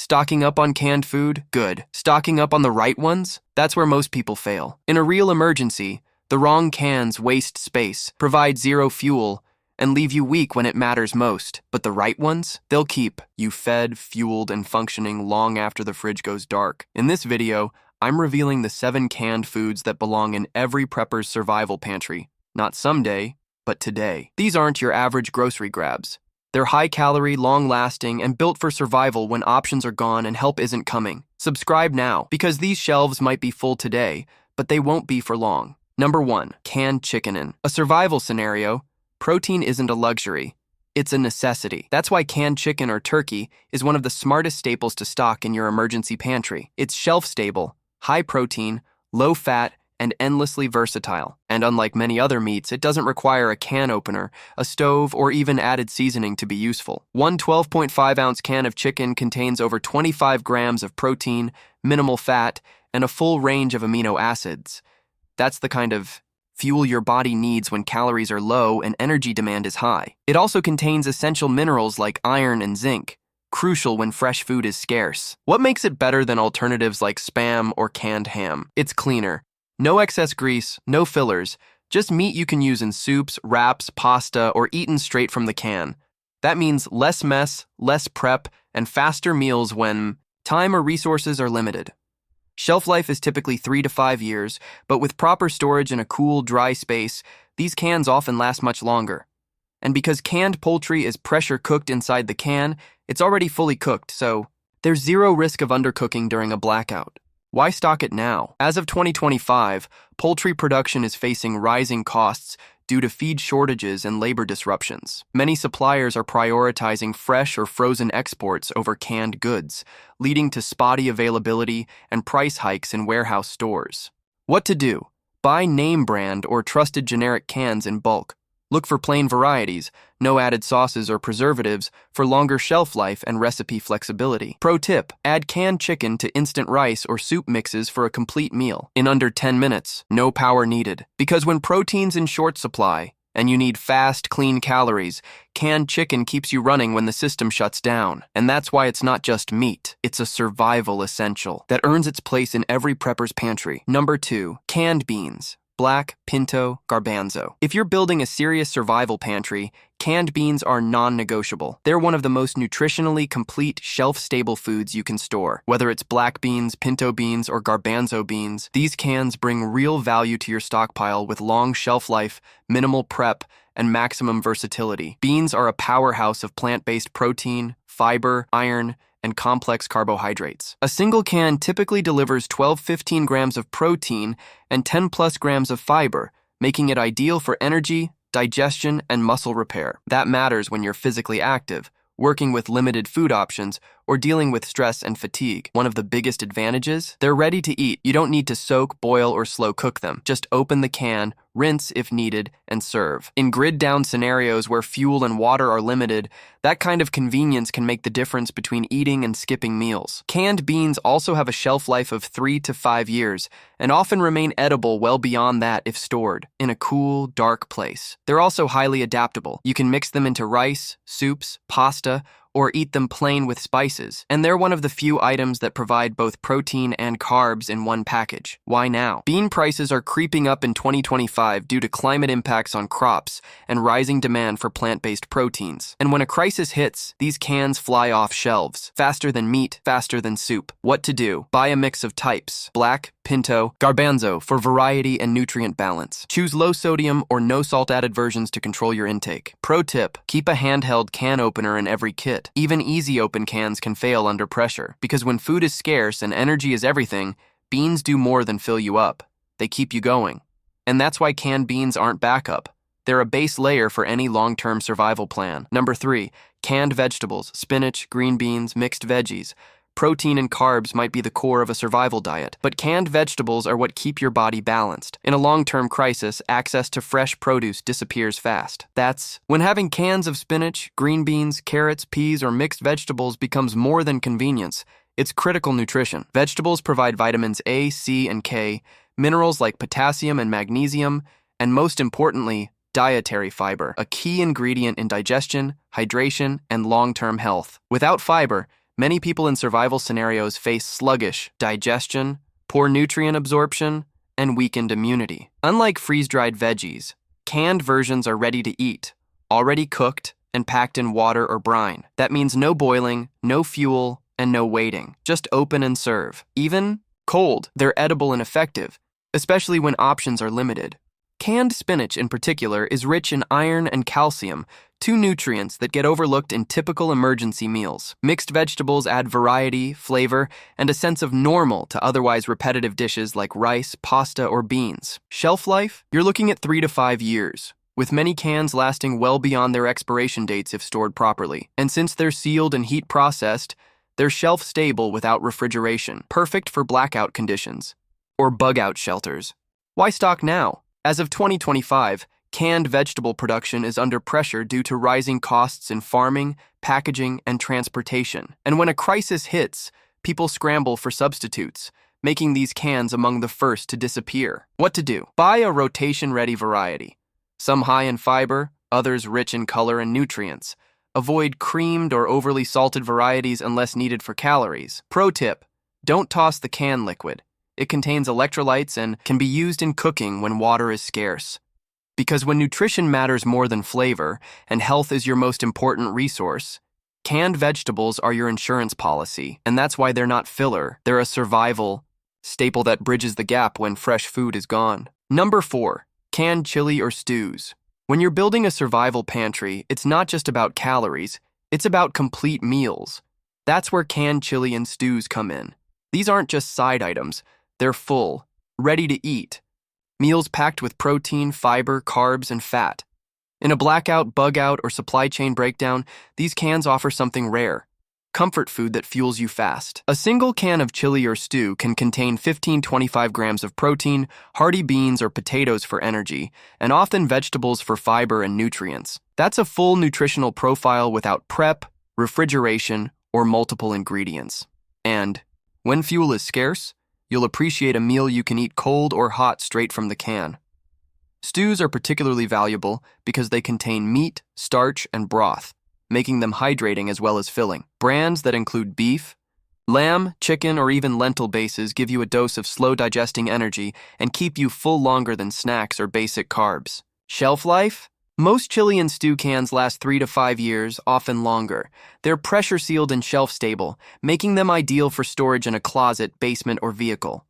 Stocking up on canned food? Good. Stocking up on the right ones? That's where most people fail. In a real emergency, the wrong cans waste space, provide zero fuel, and leave you weak when it matters most. But the right ones? They'll keep you fed, fueled, and functioning long after the fridge goes dark. In this video, I'm revealing the 7 canned foods that belong in every prepper's survival pantry. Not someday, but today. These aren't your average grocery grabs. They're high-calorie, long-lasting, and built for survival when options are gone and help isn't coming. Subscribe now, because these shelves might be full today, but they won't be for long. Number 1. Canned chicken. In a survival scenario, protein isn't a luxury. It's a necessity. That's why canned chicken or turkey is one of the smartest staples to stock in your emergency pantry. It's shelf-stable, high-protein, low-fat, and endlessly versatile. And unlike many other meats, it doesn't require a can opener, a stove, or even added seasoning to be useful. One 12.5-ounce can of chicken contains over 25 grams of protein, minimal fat, and a full range of amino acids. That's the kind of fuel your body needs when calories are low and energy demand is high. It also contains essential minerals like iron and zinc, crucial when fresh food is scarce. What makes it better than alternatives like Spam or canned ham? It's cleaner. No excess grease, no fillers, just meat you can use in soups, wraps, pasta, or eaten straight from the can. That means less mess, less prep, and faster meals when time or resources are limited. Shelf life is typically 3 to 5 years, but with proper storage in a cool, dry space, these cans often last much longer. And because canned poultry is pressure cooked inside the can, it's already fully cooked, so there's zero risk of undercooking during a blackout. Why stock it now? As of 2025, poultry production is facing rising costs due to feed shortages and labor disruptions. Many suppliers are prioritizing fresh or frozen exports over canned goods, leading to spotty availability and price hikes in warehouse stores. What to do? Buy name brand or trusted generic cans in bulk. Look for plain varieties, no added sauces or preservatives for longer shelf life and recipe flexibility. Pro tip, add canned chicken to instant rice or soup mixes for a complete meal. In under 10 minutes, no power needed. Because when protein's in short supply, and you need fast, clean calories, canned chicken keeps you running when the system shuts down. And that's why it's not just meat, it's a survival essential that earns its place in every prepper's pantry. Number 2, canned beans. Black, pinto, garbanzo. If you're building a serious survival pantry, canned beans are non-negotiable. They're one of the most nutritionally complete, shelf-stable foods you can store. Whether it's black beans, pinto beans, or garbanzo beans, these cans bring real value to your stockpile with long shelf life, minimal prep, and maximum versatility. Beans are a powerhouse of plant-based protein, fiber, iron, and complex carbohydrates. A single can typically delivers 12-15 grams of protein and 10+ grams of fiber, making it ideal for energy, digestion, and muscle repair. That matters when you're physically active, working with limited food options, or dealing with stress and fatigue. One of the biggest advantages? They're ready to eat. You don't need to soak, boil, or slow cook them. Just open the can, rinse if needed, and serve. In grid-down scenarios where fuel and water are limited, that kind of convenience can make the difference between eating and skipping meals. Canned beans also have a shelf life of 3 to 5 years, and often remain edible well beyond that if stored in a cool, dark place. They're also highly adaptable. You can mix them into rice, soups, pasta, or eat them plain with spices, and they're one of the few items that provide both protein and carbs in one package. Why now? Bean prices are creeping up in 2025 due to climate impacts on crops and rising demand for plant-based proteins. And when a crisis hits, these cans fly off shelves. Faster than meat, faster than soup. What to do? Buy a mix of types: black, pinto, garbanzo for variety and nutrient balance. Choose low sodium or no salt added versions to control your intake. Pro tip, keep a handheld can opener in every kit. Even easy open cans can fail under pressure, because when food is scarce and energy is everything, beans do more than fill you up. They keep you going. And that's why canned beans aren't backup. They're a base layer for any long-term survival plan. Number 3, canned vegetables, spinach, green beans, mixed veggies. Protein and carbs might be the core of a survival diet, but canned vegetables are what keep your body balanced. In a long-term crisis, access to fresh produce disappears fast. That's when having cans of spinach, green beans, carrots, peas, or mixed vegetables becomes more than convenience. It's critical nutrition. Vegetables provide vitamins A, C, and K, minerals like potassium and magnesium, and most importantly, dietary fiber, a key ingredient in digestion, hydration, and long-term health. Without fiber, Many people in survival scenarios face sluggish digestion, poor nutrient absorption, and weakened immunity. Unlike freeze-dried veggies, canned versions are ready to eat, already cooked and packed in water or brine. That means no boiling, no fuel, and no waiting. Just open and serve. Even cold, they're edible and effective, especially when options are limited. Canned spinach, in particular, is rich in iron and calcium, two nutrients that get overlooked in typical emergency meals. Mixed vegetables add variety, flavor, and a sense of normal to otherwise repetitive dishes like rice, pasta, or beans. Shelf life? You're looking at 3 to 5 years, with many cans lasting well beyond their expiration dates if stored properly. And since they're sealed and heat processed, they're shelf stable without refrigeration, perfect for blackout conditions or bug-out shelters. Why stock now? As of 2025, canned vegetable production is under pressure due to rising costs in farming, packaging, and transportation. And when a crisis hits, people scramble for substitutes, making these cans among the first to disappear. What to do? Buy a rotation-ready variety, some high in fiber, others rich in color and nutrients. Avoid creamed or overly salted varieties unless needed for calories. Pro tip: don't toss the can liquid. It contains electrolytes and can be used in cooking when water is scarce. Because when nutrition matters more than flavor, and health is your most important resource, canned vegetables are your insurance policy, and that's why they're not filler. They're a survival staple that bridges the gap when fresh food is gone. Number 4, canned chili or stews. When you're building a survival pantry, it's not just about calories, it's about complete meals. That's where canned chili and stews come in. These aren't just side items. They're full, ready to eat. Meals packed with protein, fiber, carbs, and fat. In a blackout, bug-out, or supply chain breakdown, these cans offer something rare: comfort food that fuels you fast. A single can of chili or stew can contain 15-25 grams of protein, hearty beans or potatoes for energy, and often vegetables for fiber and nutrients. That's a full nutritional profile without prep, refrigeration, or multiple ingredients. And when fuel is scarce, you'll appreciate a meal you can eat cold or hot straight from the can. Stews are particularly valuable because they contain meat, starch, and broth, making them hydrating as well as filling. Brands that include beef, lamb, chicken, or even lentil bases give you a dose of slow-digesting energy and keep you full longer than snacks or basic carbs. Shelf life? Most chili and stew cans last 3 to 5 years, often longer. They're pressure-sealed and shelf-stable, making them ideal for storage in a closet, basement, or vehicle.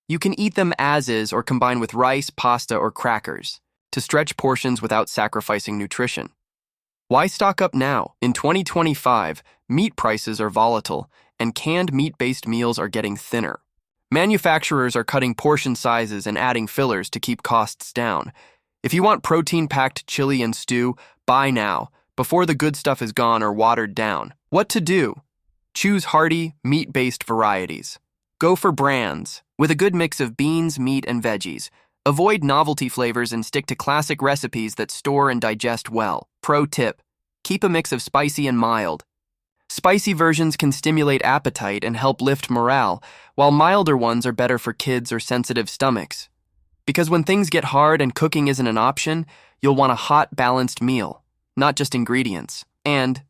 You can eat them as is or combine with rice, pasta, or crackers to stretch portions without sacrificing nutrition. Why stock up now? In 2025, meat prices are volatile, and canned meat-based meals are getting thinner. Manufacturers are cutting portion sizes and adding fillers to keep costs down. If you want protein-packed chili and stew, buy now, before the good stuff is gone or watered down. What to do? Choose hearty, meat-based varieties. Go for brands with a good mix of beans, meat, and veggies. Avoid novelty flavors and stick to classic recipes that store and digest well. Pro tip: keep a mix of spicy and mild. Spicy versions can stimulate appetite and help lift morale, while milder ones are better for kids or sensitive stomachs. Because when things get hard and cooking isn't an option, you'll want a hot, balanced meal, not just ingredients. And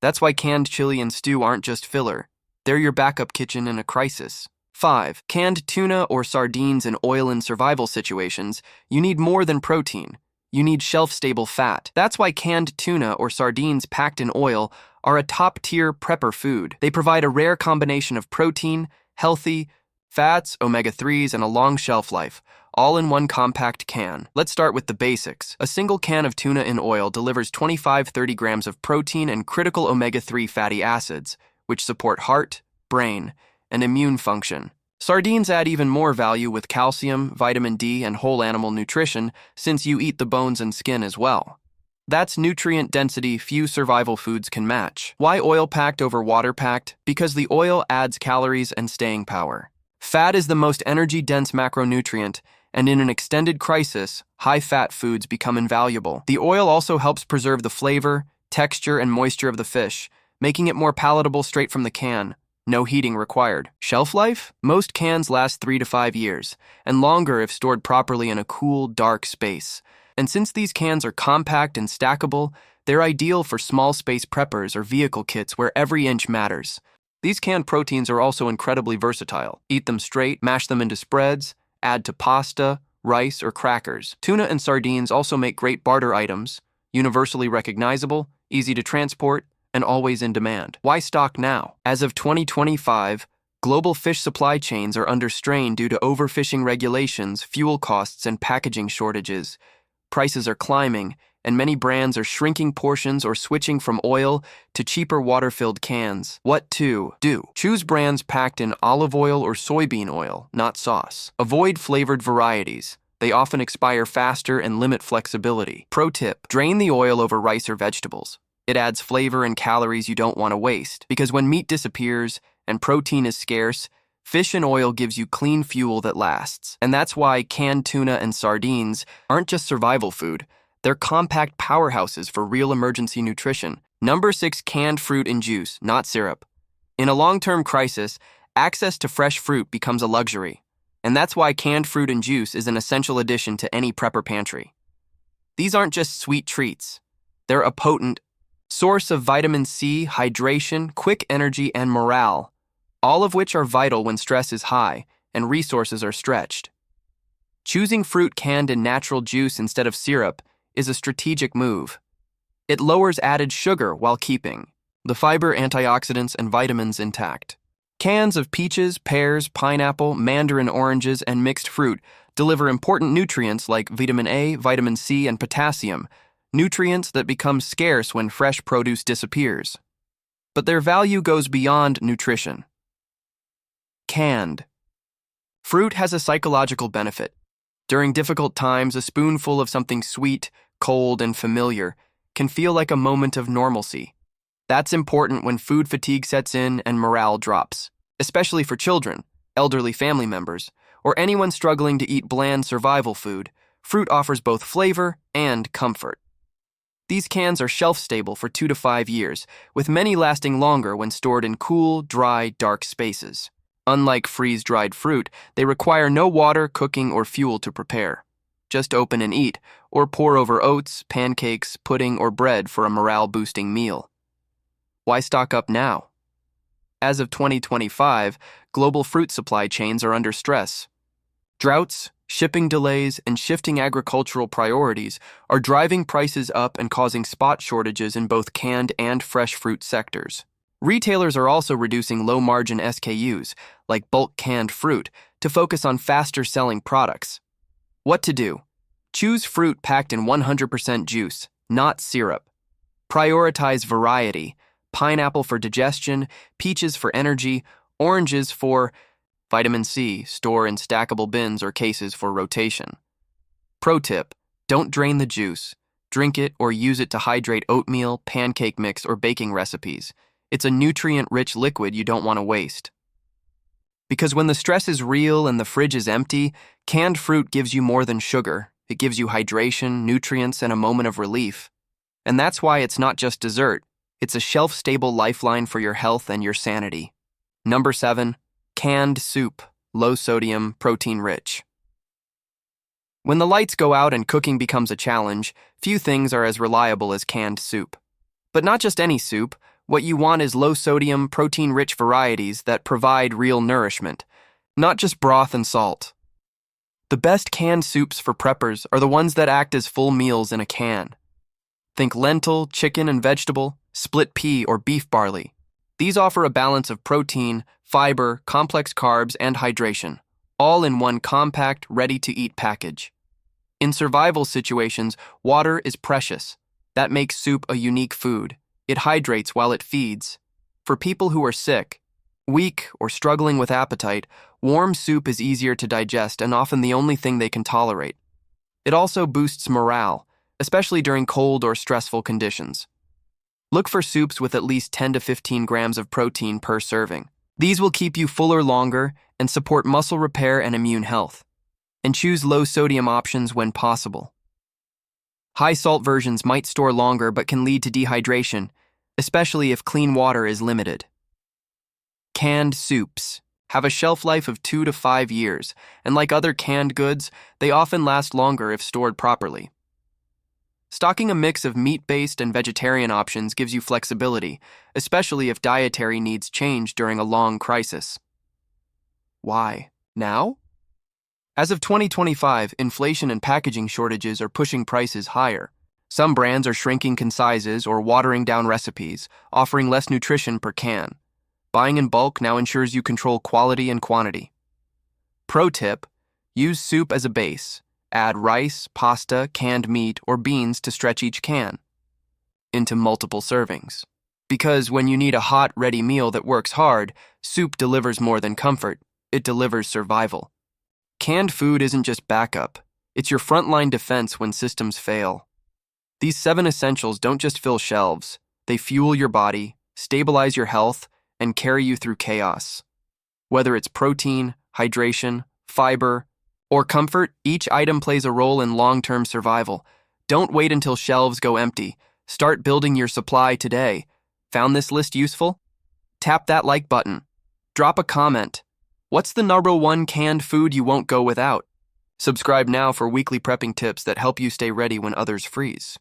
that's why canned chili and stew aren't just filler. They're your backup kitchen in a crisis. 5. Canned tuna or sardines in oil and survival situations. You need more than protein. You need shelf-stable fat. That's why canned tuna or sardines packed in oil are a top-tier prepper food. They provide a rare combination of protein, healthy fats, omega-3s, and a long shelf life, all in one compact can. Let's start with the basics. A single can of tuna in oil delivers 25-30 grams of protein and critical omega-3 fatty acids, which support heart, brain, and immune function. Sardines add even more value with calcium, vitamin D, and whole animal nutrition, since you eat the bones and skin as well. That's nutrient density few survival foods can match. Why oil-packed over water-packed? Because the oil adds calories and staying power. Fat is the most energy-dense macronutrient, and in an extended crisis, high-fat foods become invaluable. The oil also helps preserve the flavor, texture, and moisture of the fish, making it more palatable straight from the can. No heating required. Shelf life? Most cans last 3 to 5 years, and longer if stored properly in a cool, dark space. And since these cans are compact and stackable, they're ideal for small space preppers or vehicle kits where every inch matters. These canned proteins are also incredibly versatile. Eat them straight, mash them into spreads, add to pasta, rice, or crackers. Tuna and sardines also make great barter items, universally recognizable, easy to transport, and always in demand. Why stock now? As of 2025, global fish supply chains are under strain due to overfishing regulations, fuel costs, and packaging shortages. Prices are climbing, and many brands are shrinking portions or switching from oil to cheaper water-filled cans. What to do? Choose brands packed in olive oil or soybean oil, not sauce. Avoid flavored varieties. They often expire faster and limit flexibility. Pro tip: drain the oil over rice or vegetables. It adds flavor and calories you don't want to waste, because when meat disappears and protein is scarce, fish and oil gives you clean fuel that lasts. And that's why canned tuna and sardines aren't just survival food. They're compact powerhouses for real emergency nutrition. Number 6, canned fruit and juice, not syrup. In a long-term crisis, access to fresh fruit becomes a luxury. And that's why canned fruit and juice is an essential addition to any prepper pantry. These aren't just sweet treats. They're a potent source of vitamin C, hydration, quick energy, and morale, all of which are vital when stress is high and resources are stretched. Choosing fruit canned in natural juice instead of syrup is a strategic move. It lowers added sugar while keeping the fiber, antioxidants, and vitamins intact. Cans of peaches, pears, pineapple, mandarin oranges, and mixed fruit deliver important nutrients like vitamin A, vitamin C, and potassium, nutrients that become scarce when fresh produce disappears. But their value goes beyond nutrition. Canned fruit has a psychological benefit. During difficult times, a spoonful of something sweet, cold, and familiar can feel like a moment of normalcy. That's important when food fatigue sets in and morale drops, especially for children, elderly family members, or anyone struggling to eat bland survival food. Fruit offers both flavor and comfort. These cans are shelf-stable for 2 to 5 years, with many lasting longer when stored in cool, dry, dark spaces. Unlike freeze-dried fruit, they require no water, cooking, or fuel to prepare. Just open and eat, or pour over oats, pancakes, pudding, or bread for a morale-boosting meal. Why stock up now? As of 2025, global fruit supply chains are under stress. Droughts, shipping delays, and shifting agricultural priorities are driving prices up and causing spot shortages in both canned and fresh fruit sectors. Retailers are also reducing low-margin SKUs, like bulk canned fruit, to focus on faster-selling products. What to do? Choose fruit packed in 100% juice, not syrup. Prioritize variety: pineapple for digestion, peaches for energy, oranges for vitamin C. Store in stackable bins or cases for rotation. Pro tip: don't drain the juice. Drink it or use it to hydrate oatmeal, pancake mix, or baking recipes. It's a nutrient-rich liquid you don't want to waste. Because when the stress is real and the fridge is empty, canned fruit gives you more than sugar. It gives you hydration, nutrients, and a moment of relief. And that's why it's not just dessert. It's a shelf-stable lifeline for your health and your sanity. Number 7, canned soup, low-sodium, protein-rich. When the lights go out and cooking becomes a challenge, few things are as reliable as canned soup. But not just any soup. What you want is low-sodium, protein-rich varieties that provide real nourishment, not just broth and salt. The best canned soups for preppers are the ones that act as full meals in a can. Think lentil, chicken and vegetable, split pea, or beef barley. These offer a balance of protein, fiber, complex carbs, and hydration, all in one compact, ready-to-eat package. In survival situations, water is precious. That makes soup a unique food. It hydrates while it feeds. For people who are sick, weak, or struggling with appetite, warm soup is easier to digest and often the only thing they can tolerate. It also boosts morale, especially during cold or stressful conditions. Look for soups with at least 10 to 15 grams of protein per serving. These will keep you fuller longer and support muscle repair and immune health. And choose low-sodium options when possible. High-salt versions might store longer but can lead to dehydration, especially if clean water is limited. Canned soups have a shelf life of 2 to 5 years, and like other canned goods, they often last longer if stored properly. Stocking a mix of meat-based and vegetarian options gives you flexibility, especially if dietary needs change during a long crisis. Why? Now? As of 2025, inflation and packaging shortages are pushing prices higher. Some brands are shrinking can sizes or watering down recipes, offering less nutrition per can. Buying in bulk now ensures you control quality and quantity. Pro tip: use soup as a base. Add rice, pasta, canned meat, or beans to stretch each can into multiple servings. Because when you need a hot, ready meal that works hard, soup delivers more than comfort, it delivers survival. Canned food isn't just backup, it's your frontline defense when systems fail. These 7 essentials don't just fill shelves, they fuel your body, stabilize your health, and carry you through chaos. Whether it's protein, hydration, fiber, or comfort, each item plays a role in long-term survival. Don't wait until shelves go empty. Start building your supply today. Found this list useful? Tap that like button. Drop a comment. What's the number 1 canned food you won't go without? Subscribe now for weekly prepping tips that help you stay ready when others freeze.